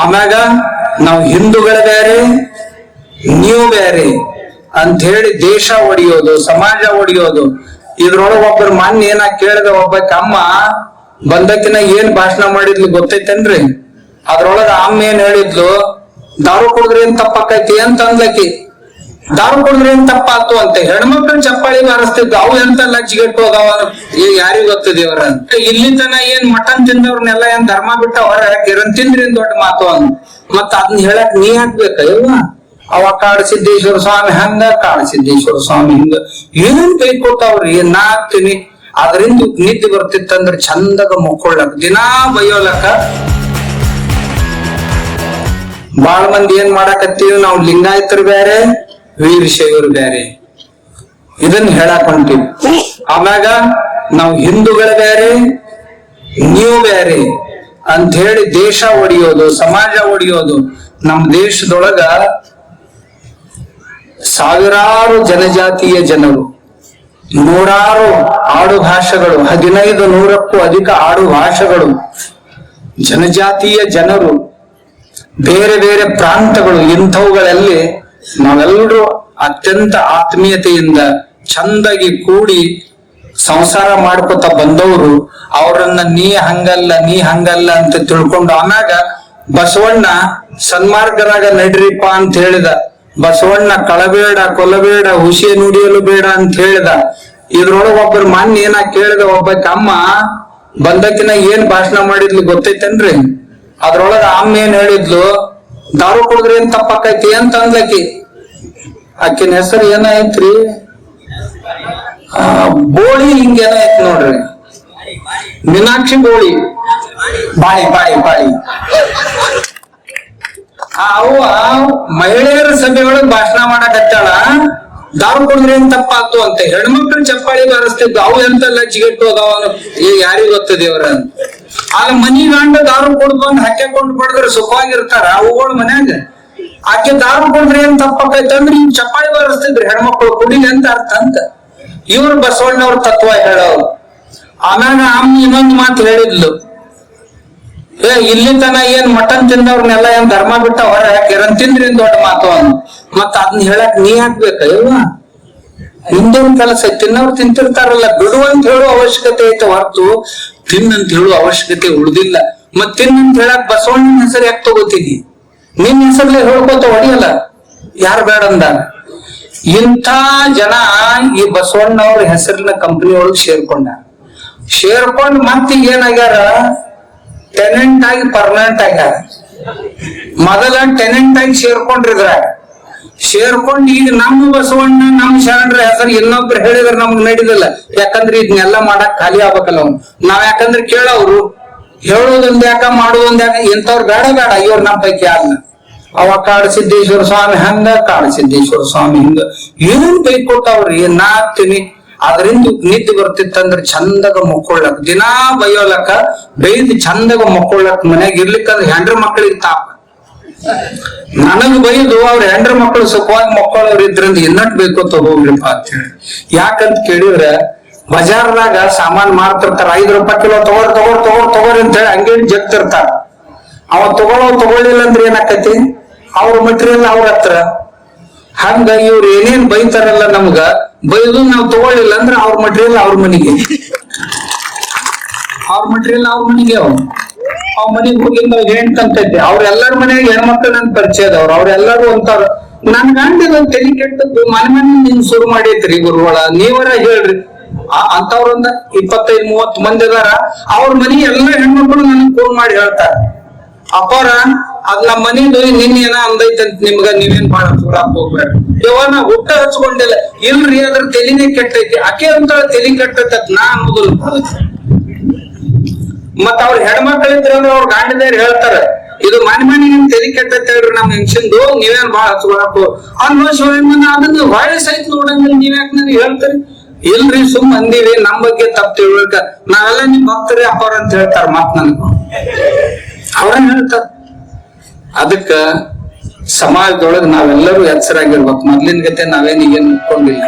ಆಮ್ಯಾಗ ನಾವು ಹಿಂದೂಗಳ ಬೇರೆ ನೀವು ಬೇರೆ ಅಂತ ಹೇಳಿ ದೇಶ ಒಡೆಯೋದು, ಸಮಾಜ ಒಡೆಯೋದು. ಇದ್ರೊಳಗ ಒಬ್ಬರು ಮೊನ್ನೆ ಏನ ಕೇಳಿದ ಒಬ್ಬಕ್ಕೆ ಅಮ್ಮ ಬಂದಕ್ಕಿನ ಏನ್ ಭಾಷಣ ಮಾಡಿದ್ಲು ಗೊತ್ತೈತೇನ್ರಿ? ಅದ್ರೊಳಗ ಅಮ್ಮ ಏನ್ ಹೇಳಿದ್ಲು, ದಾರು ಕುಡಿದ್ರೆ ಏನ್ ತಪ್ಪಾಕೈತಿ ಅಂತ ಅಂದ್ಲಕ್ಕಿ. ದಾರು ಕುಡಿದ್ರೆ ಏನ್ ತಪ್ಪಾತು ಅಂತ ಹೆಣ್ಮಕ್ಳು ಚಪ್ಪಾಳಿ ಬಾರಿಸ್ತಿದ್ವು. ಅವು ಎಂತ ಲಜ್ಜಿಗೆಟ್ಟು ಹೋಗವ, ಯಾರಿಗ್ ಗೊತ್ತದೇವ್ರ. ಇಲ್ಲಿ ತನ ಏನ್ ಮಟನ್ ತಿಂದವ್ರನ್ನೆಲ್ಲ ಏನ್ ಧರ್ಮ ಬಿಟ್ಟವ್ರ, ಕಿರಣ್ ತಿಂದ್ರಿ ದೊಡ್ಡ ಮಾತು ಅಂತ. ಮತ್ತ ಅದನ್ನ ಹೇಳಕ್ ನೀ ಹಾಕ್ಬೇಕ ಇವ? ಅವ ಕಾಡಸಿದ್ದೇಶ್ವರ ಸ್ವಾಮಿ ಹಂಗ, ಕಾಡಸಿದ್ದೇಶ್ವರ ಸ್ವಾಮಿ ಹಿಂಗ ಏನ್ ಬೈಕೊತಾವ್ರಿ. ನಾ ಹಾಕ್ತೀನಿ ಅದರಿಂದ ನಿದ್ದೆ ಬರ್ತಿತ್ತಂದ್ರ ಚಂದಗ ಮುಕ್ಕೊಳ್ಳಕ್, ದಿನಾ ಬೈಯೋಲಕ್ಕ. ಬಾಳ ಮಂದಿ ಏನ್ ಮಾಡಾಕತ್ತೀವಿ ನಾವು, ಲಿಂಗಾಯತರು ಬೇರೆ ವೀರಶೈವರು ಬೇರೆ, ಇದನ್ನ ಹೇಳಾಕ್ ಹೊಂಟಿವಿ. ಆಮ್ಯಾಗ ನಾವು ಹಿಂದೂಗಳ ಬೇರೆ ನೀವು ಬೇರೆ ಅಂತ ಹೇಳಿ ದೇಶ ಒಡೆಯೋದು, ಸಮಾಜ ಒಡೆಯೋದು. ನಮ್ಮ ದೇಶದೊಳಗ ಸಾವಿರಾರು ಜನಜಾತಿಯ ಜನರು, ನೂರಾರು ಆಡು ಭಾಷೆಗಳು, 1500ಕ್ಕೂ ಅಧಿಕ ಆಡು ಭಾಷೆಗಳು, ಜನಜಾತಿಯ ಜನರು, ಬೇರೆ ಬೇರೆ ಪ್ರಾಂತಗಳು. ಇಂಥವುಗಳಲ್ಲಿ ನಾವೆಲ್ಲರೂ ಅತ್ಯಂತ ಆತ್ಮೀಯತೆಯಿಂದ ಚಂದಾಗಿ ಕೂಡಿ ಸಂಸಾರ ಮಾಡ್ಕೊತ ಬಂದವರು. ಅವರನ್ನ ನೀ ಹಂಗಲ್ಲ ಅಂತ ತಿಳ್ಕೊಂಡು, ಆಮ್ಯಾಗ ಬಸವಣ್ಣ ಸನ್ಮಾರ್ಗರಾಗ ನಡ್ರಿಪ್ಪ ಅಂತ ಹೇಳಿದ. ಬಸವಣ್ಣ ಕಳಬೇಡ, ಕೊಲ್ಲಬೇಡ, ಹುಸಿ ನುಡಿಯಲು ಬೇಡ ಅಂತ ಹೇಳಿದ. ಇದ್ರೊಳಗ ಒಬ್ಬರು ಮೊನ್ನೆ ಏನ ಕೇಳಿದ ಒಬ್ಬಕ್ಕೆ ಅಮ್ಮ ಬಂದಕ್ಕಿನ ಏನ್ ಭಾಷಣ ಮಾಡಿದ್ಲು ಗೊತ್ತೈತೇನ್ರಿ? ಅದ್ರೊಳಗ ಅಮ್ಮ ಏನ್ ಹೇಳಿದ್ಲು, ದಾರು ಕುಡಿದ್ರೆ ಏನ್ ತಪ್ಪಾಕೈತಿ ಅಂತ ಅಂದ್ಲಕ್ಕಿ. ಆಕಿನ ಹೆಸರು ಏನಾಯ್ತ್ರಿ? ಬೋಳಿ ಹಿಂಗೇನಾಯ್ತು ನೋಡ್ರಿ, ಮೀನಾಕ್ಷಿ ಬೋಳಿ, ಬಾಳಿ ಬಾಳಿ ಬಾಳಿ. ಅವ್ವ ಮಹಿಳೆಯರ ಸಭೆಯೊಳಗ್ ಭಾಷಣ ಮಾಡಕತ್ತಾಳ, ದಾರು ಕುಡಿದ್ರೆ ಏನ್ ತಪ್ಪಾತು ಅಂತ. ಹೆಣ್ಮಕ್ಳು ಚಪ್ಪಾಳಿ ಬಾರಿಸ್ತಿದ್ವು. ಅವು ಎಂತ ಲಜ್ಜಿಗೆಟ್ಟು ಹೋದವ, ಯಾರಿಗ್ ಗೊತ್ತದೇವ್ರ. ಆಗ ಮನಿ ಗಂಡ ದಾರು ಕುಡ್ದು ಬಂದ್ ಹಾಕ್ಕೊಂಡು ಬಡದ್ರೆ ಸುಖವಾಗಿರ್ತಾರ ಅವುಗಳ ಮನ್ಯಾಗ. ಆಕೆ ದಾರು ಕುಡಿದ್ರೆ ಏನ್ ತಪ್ಪಾಕೈತಂದ್ರ ಇವ್ ಚಪ್ಪಾಳಿ ಬಾರಿಸ್ತಿದ್ರಿ ಹೆಣ್ಮಕ್ಳು, ಕುಡಿಲಿ ಅಂತ ಅರ್ಥ ಅಂತ. ಇವ್ರು ಬಸವಣ್ಣವ್ರ ತತ್ವ ಹೇಳೋರು. ಆಮ್ಯಾಗ ಅಮ್ಮ ಇನ್ನೊಂದು ಮಾತು ಹೇಳಿದ್ಲು, ಇಲ್ಲಿ ತನ ಏನ್ ಮಟನ್ ತಿಂದವ್ರನ್ನೆಲ್ಲ ಏನ್ ಧರ್ಮ ಬಿಟ್ಟ ಹೊರ ಕಿರಣ್ ತಿಂದ್ರಿ ದೊಡ್ಡ ಮಾತು ಅಂತ. ಮತ್ತ ಅದನ್ನ ಹೇಳಕ್ ನೀ ಹಾಕ್ಬೇಕ ಇವ? ಹಿಂದೇನ್ ಕೆಲಸ? ತಿನ್ನವ್ರು ತಿಂತಿರ್ತಾರಲ್ಲ, ಬಿಡುವಂತ ಹೇಳೋ ಅವಶ್ಯಕತೆ ಐತೆ ಹೊರತು ತಿನ್ನಂತ ಹೇಳುವ ಅವಶ್ಯಕತೆ ಉಳಿದಿಲ್ಲ. ಮತ್ ತಿನ್ನಂತ ಹೇಳಕ್ ಬಸವಣ್ಣನ ಹೆಸರು ಯಾಕೆ ತಗೋತೀನಿ? ನಿನ್ ಹೆಸರ್ಲೆ ಹೇಳ್ಕೊತ ಹೊಡಿಯಲ್ಲ, ಯಾರು ಬೇಡ ಅಂದಾಗ. ಇಂಥ ಜನ ಈ ಬಸವಣ್ಣವ್ರ ಹೆಸರಿನ ಕಂಪನಿ ಒಳಗ್ ಸೇರ್ಕೊಂಡ್ ಮತ್ತೀಗ ಏನಾಗ್ಯಾರ, ಟೆನೆಂಟ್ ಆಗಿ ಪರ್ಮನೆಂಟ್ ಆಗ್ಯಾರ. ಮೊದಲ ಟೆನೆಂಟ್ ಆಗಿ ಸೇರ್ಕೊಂಡ್ ಈಗ ನಮ್ಮ ಬಸವಣ್ಣ, ನಮ್ಮ ಶರಣರ ಹೆಸರು ಇನ್ನೊಬ್ರು ಹೇಳಿದ್ರೆ ನಮ್ಗ್ ನಡಿದಲ್ಲ. ಯಾಕಂದ್ರೆ ಇದನ್ನೆಲ್ಲ ಮಾಡಕ್ ಖಾಲಿ ಆಗ್ಬೇಕಲ್ಲ ಅವ್ನು. ನಾವ್ ಯಾಕಂದ್ರೆ ಕೇಳೋರು ಹೇಳೋದೊಂದ್ ಯಾಕ, ಮಾಡೋದೊಂದ್ ಯಾಕ, ಇಂಥವ್ರು ಬೇಡ ಇವ್ರು ನಮ್ಮ ಪೈಕಿ ಯಾರನ್ನ. ಅವ ಕಾಡಸಿದ್ದೇಶ್ವರ ಸ್ವಾಮಿ ಹಂಗ, ಕಾಡಸಿದ್ದೇಶ್ವರ ಸ್ವಾಮಿ ಹಿಂಗ ಏನ್ ಬೈಕೊತಾವ್ರಿ. ನಾ ಹಾಕ್ತೀನಿ ಅದರಿಂದ ನಿದ್ದೆ ಬರ್ತಿತ್ತಂದ್ರ ಚಂದಗ ಮುಕ್ಕೊಳ್ಳಕ್, ದಿನಾ ಬೈಯೋಲಕ್ಕ, ಬೈದ್ ಚಂದಗ ಮುಕ್ಕೊಳ್ಳಕ್. ಮನ್ಯಾಗ ಇರ್ಲಿಕ್ಕಂದ್ರ ಹೆಂಡ್ರ ಮಕ್ಳಿಗೆ ತಾಪ. ನನಗ್ ಬೈದು ಅವ್ರ ಹೆಂಡ್ರ ಮಕ್ಳು ಸುಖವಾಗಿ ಮಕ್ಕಳವ್ರ ಇದ್ರಿಂದ ಇನ್ನಟ್ ಬೇಕೋತ ಹೋಗ್ರಿಪ್ಪ ಅಂತ ಹೇಳಿ. ಯಾಕಂತ ಕೇಳಿದ್ರೆ ಬಜಾರ್ದಾಗ ಸಾಮಾನ್ ಮಾರ್ತಿರ್ತಾರ, 5 ರೂಪಾಯಿ ಕಿಲೋ ತಗೋರಿ ಅಂತ ಹೇಳಿ ಅಂಗಡಿ ಜಗ್ತಿರ್ತಾರ. ಅವ ತಗೊಳ್ಳಿಲ್ಲ ಅಂದ್ರೆ ಏನಾಕತಿ, ಅವ್ರ ಮಟೀರಿಯಲ್ ಅವ್ರ ಹತ್ರ. ಹಂಗ ಇವ್ರು ಏನೇನ್ ಬೈತಾರಲ್ಲ ನಮ್ಗ, ಬೈದು ನಾವ್ ತಗೊಳ್ಳಿಲ್ಲ ಅಂದ್ರೆ ಅವ್ರ ಮಟೀರಿಯಲ್ ಅವ್ರ ಮನೆಗೆ, ಅವ್ ಮನೆಗೆ ಹೋಗಿ ನಾವ್ ಹೆಣ್ತಂತೈತಿ. ಅವ್ರೆಲ್ಲಾರ ಮನೆಯಾಗ ಹೆಣ್ಮಕ್ಳು ನನ್ ಪರಿಚಯದವ್ರು, ಅವ್ರೆಲ್ಲಾರು ಅಂತಾರ, ನನ್ ಗಂಡಿದ ಒಂದ್ ತಲೆ ಕೆಟ್ಟದ್ದು ಮನೆ ನಿನ್ ಶುರು ಮಾಡೈತ್ರಿ ಗುರುಗಳ, ನೀವರ ಹೇಳ್ರಿ. ಅಂತವ್ರೊಂದ 25-30 ಮಂದಿ ಅದಾರ. ಅವ್ರ ಮನಿ ಎಲ್ಲಾ ಹೆಣ್ಮಕ್ಳು ನನಗ್ ಫೋನ್ ಮಾಡಿ ಹೇಳ್ತಾರ, ಅಪ್ಪರ ಅದ್ ನಮ್ಮ ಮನಿದು ನಿನ್ ಏನ ಅಂದೈತಂತ ನಿಮ್ಗ, ನೀವೇನ್ ಬಾಳ ಸುರಾಕ್ ಹೋಗ್ಬೇಡ. ಇವನ ಹುಟ್ಟ ಹಚ್ಕೊಂಡಿಲ್ಲ, ಇಲ್ರಿ ಅದ್ರ ತೆಲಿನೇ ಕೆಟ್ಟೈತಿ. ಆಕೆ ಅಂತ ತೆಲಿ ಕೆಟ್ಟೈತ್ ನಾ ಅನ್ನೋದಿಲ್ಲ. ಮತ್ತ ಅವ್ರ ಹೆಣ್ಮಕ್ಳಿದ್ರ ಅವ್ರ ಗಾಂಡಿದಾರ ಹೇಳ್ತಾರ, ಇದು ಮನೆ ನಿಮ್ ತೆಲಿ ಕೆಟ್ಟೈತ್ ಹೇಳ್ರಿ ನಮ್ ಹೆಂಗಸಿಂದು, ನೀವೇನ್ ಬಾಳ ಹಚ್ಕೊಳಕ್ ಅನ್ನೋ ಶಿವಣ್ಣ. ಅದನ್ನ ಹೊಳೆ ಸಹಿತ ನೋಡಂಗಿಲ್ಲ, ನೀವ್ಯಾಕ್ ನನಗೆ ಹೇಳ್ತಾರಿ? ಇಲ್ರಿ ಸುಮ್ ಅಂದಿವಿ, ನಮ್ ಬಗ್ಗೆ ತಪ್ಪು ತಿಳ್ಕ, ನಾವೆಲ್ಲ ನಿಮ್ ಭಕ್ತರಿ ಅಪ್ಪವ್ರ ಅಂತ ಹೇಳ್ತಾರ. ಮತ್ ನನ್ಗ ಅವ್ರ ಹೇಳ್ತಾರ. ಅದಕ್ಕ ಸಮಾಜದೊಳಗ ನಾವೆಲ್ಲರೂ ಎಚ್ಚರಾಗಿರ್ಬೇಕು. ಮೊದ್ಲಿನ ಗತೆ ನಾವೇನ್ ಈಗೇನ್ ಮುಕ್ಕೊಂಡಿಲ್ಲ.